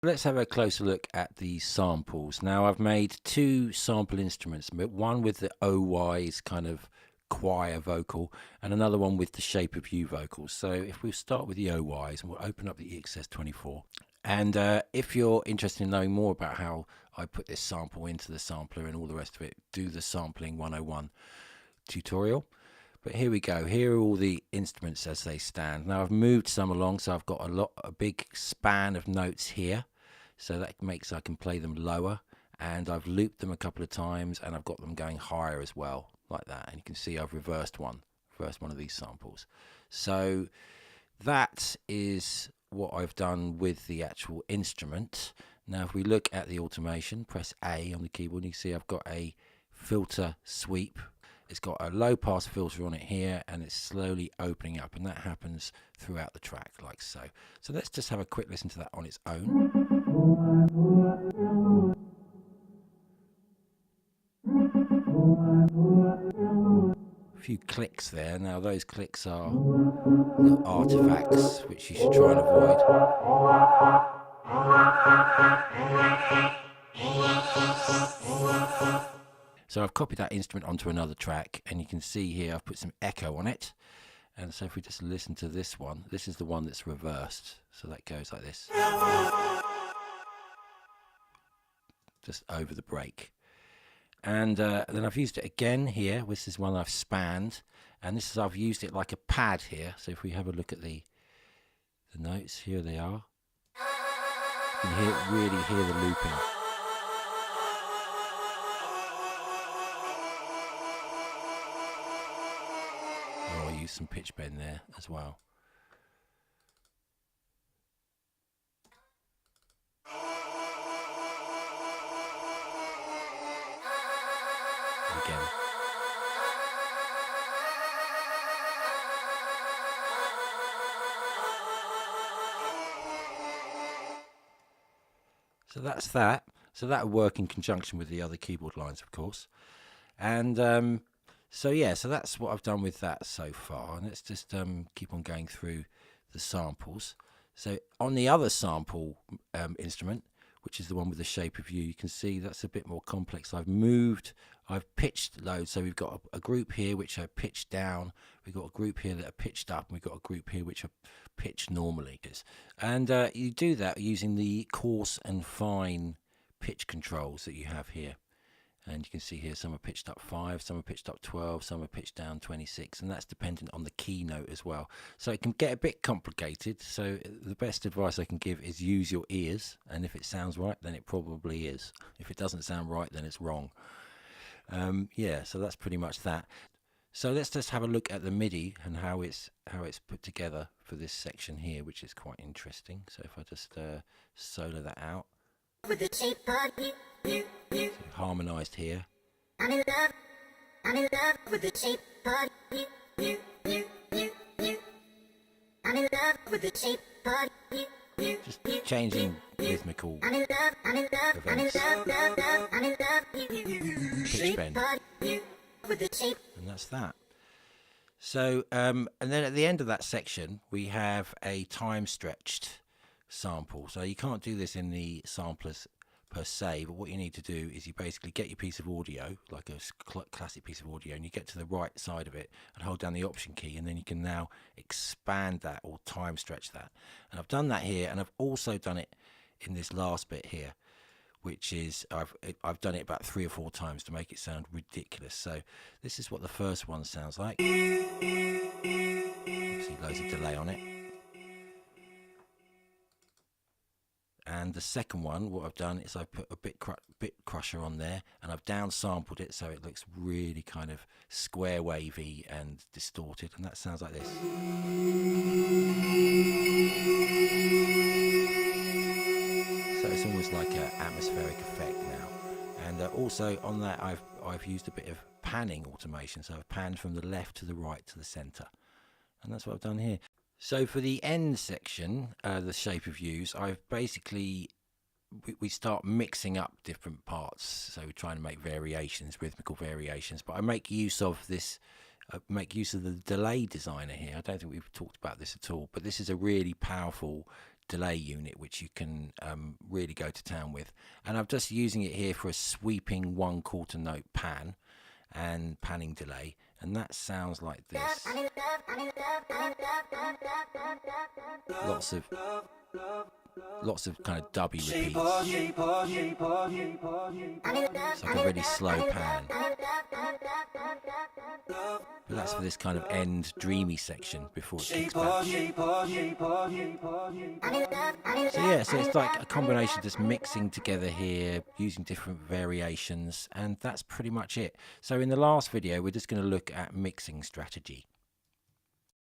Let's have a closer look at the samples. Now I've made two sample instruments, one with the OY's kind of choir vocal and another one with the shape of you vocals. So if we start with the OY's, and we'll open up the EXS24. And if you're interested in knowing more about how I put this sample into the sampler and all the rest of it, do the Sampling 101 tutorial. But here we go. Here are all the instruments as they stand. Now I've moved some along, so I've got a big span of notes here, so that makes I can play them lower, and I've looped them a couple of times and I've got them going higher as well, like that. And you can see I've reversed one of these samples. So that is what I've done with the actual instrument. Now if we look at the automation, press A on the keyboard, you can see I've got a filter sweep. It's got a low pass filter on it here, and it's slowly opening up, and that happens throughout the track like so. So let's just have a quick listen to that on its own. A few clicks there. Now those clicks are little artifacts which you should try and avoid. So I've copied that instrument onto another track, and you can see here I've put some echo on it. And so if we just listen to this one, this is the one that's reversed. So that goes like this. Just over the break. And then I've used it again here. This is one I've spanned, and this is I've used it like a pad here. So if we have a look at the notes, here they are. You can really hear the looping. Oh, I used some pitch bend there as well. Again. So that's that. So that will work in conjunction with the other keyboard lines, of course. And so yeah, so that's what I've done with that so far. And let's just keep on going through the samples. So on the other sample instrument, which is the one with the shape of you, you can see that's a bit more complex. I've pitched loads. So we've got a group here which are pitched down. We've got a group here that are pitched up, and we've got a group here which are pitched normally. And you do that using the coarse and fine pitch controls that you have here. And you can see here some are pitched up 5, some are pitched up 12, some are pitched down 26, and that's dependent on the key note as well. So it can get a bit complicated. So the best advice I can give is use your ears, and if it sounds right, then it probably is. If it doesn't sound right, then it's wrong. Yeah, so that's pretty much that. So let's just have a look at the MIDI and how it's put together for this section here, which is quite interesting. So if I just solo that out. With the shape of you. So harmonized here. I'm in love with the shape of you. I'm in love with the shape of you. Just changing rhythmical events. Pitch bend. And that's that. So and then at the end of that section we have a time stretched sample. So you can't do this in the samplers per se, but what you need to do is you basically get your piece of audio, like a classic piece of audio, and you get to the right side of it and hold down the option key, and then you can now expand that or time stretch that. And I've done that here, and I've also done it in this last bit here, which is I've done it about 3 or 4 times to make it sound ridiculous. So this is what the first one sounds like. Obviously loads of delay on it. And the second one, what I've done is I've put a bit crusher on there, and I've down sampled it so it looks really kind of square wavy and distorted, and that sounds like this. So it's almost like an atmospheric effect now. And also on that I've used a bit of panning automation, so I've panned from the left to the right to the center, and that's what I've done here. So for the end section, the shape of views, I've basically, we start mixing up different parts. So we're trying to make variations, rhythmical variations, but I make use of this, the delay designer here. I don't think we've talked about this at all, but this is a really powerful delay unit, which you can really go to town with. And I'm just using it here for a sweeping 1/4 note pan and panning delay, and that sounds like this. Lots of kind of dubby repeats. It's like a really slow pan. But that's for this kind of end dreamy section before it kicks back. So yeah, so it's like a combination of just mixing together here, using different variations, and that's pretty much it. So in the last video, we're just going to look at mixing strategy.